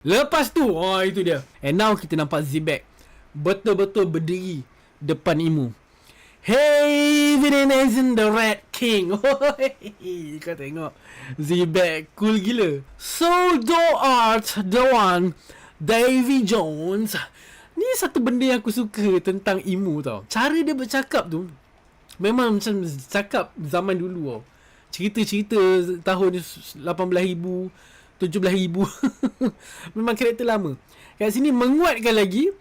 Lepas tu, itu dia. And now kita nampak Zebek betul-betul berdiri depan Imu. Hey, Villain in the Red King. Kau tengok Zebek cool gila. So thou art the one, Davy Jones. Ni satu benda yang aku suka tentang Imu tau. Cara dia bercakap tu memang macam cakap zaman dulu tau. Cerita-cerita tahun 18,000, 17,000. Memang karakter lama. Kat sini menguatkan lagi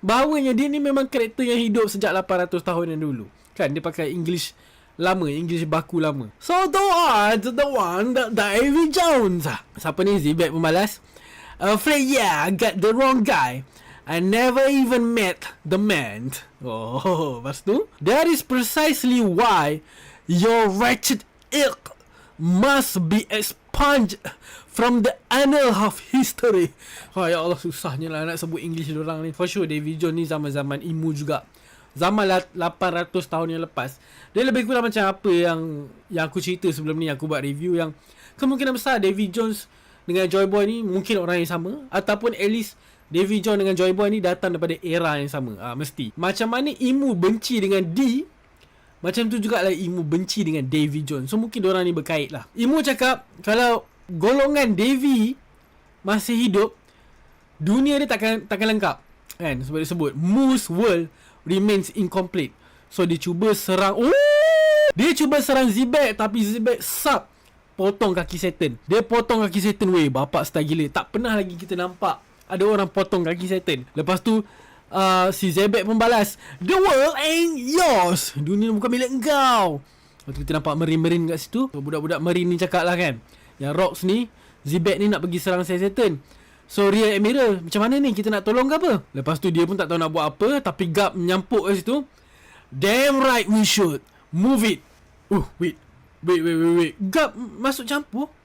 bahawanya dia ni memang karakter yang hidup sejak 800 tahun yang dulu. Kan dia pakai English lama, English baku lama. So thou art the one, Davy Jones. Siapa ni? Zebek pembalas. Afraid I got the wrong guy. I never even met the man. Lepas tu, that is precisely why your wretched ilk must be expunged from the annal of history. Ya Allah, susahnya lah nak sebut English diorang ni. For sure Davy Jones ni zaman-zaman Imu juga. Zaman 800 tahun yang lepas. Dia lebih kurang macam apa yang aku cerita sebelum ni, aku buat review yang kemungkinan besar Davy Jones dengan Joy Boy ni mungkin orang yang sama, ataupun at least Davy Jones dengan Joy Boy ni datang daripada era yang sama. Mesti. Macam mana Imu benci dengan D, macam tu jugalah Imu benci dengan Davy Jones. So mungkin diorang ni berkait lah. Imu cakap kalau golongan Davy masih hidup, dunia dia takkan lengkap. Kan? Sebab dia sebut Moose World remains incomplete. So dia cuba serang, dia cuba serang Zebek, tapi Zebek sub potong kaki Satan. Dia potong kaki Satan. Weh, bapak style gila. Tak pernah lagi kita nampak ada orang potong kaki Satan. Lepas tu si Zebek pembalas, the world ain't yours. Dunia bukan milik engkau. Lepas tu kita nampak Marine kat situ. So, budak-budak Marine ni cakap lah kan, yang Rocks ni, Zebek ni nak pergi serang Satan. So Rear Admiral, macam mana ni, kita nak tolong ke apa? Lepas tu dia pun tak tahu nak buat apa, tapi Garp menyampuk kat situ. Damn right we should. Move it. Wait. Garp masuk campur.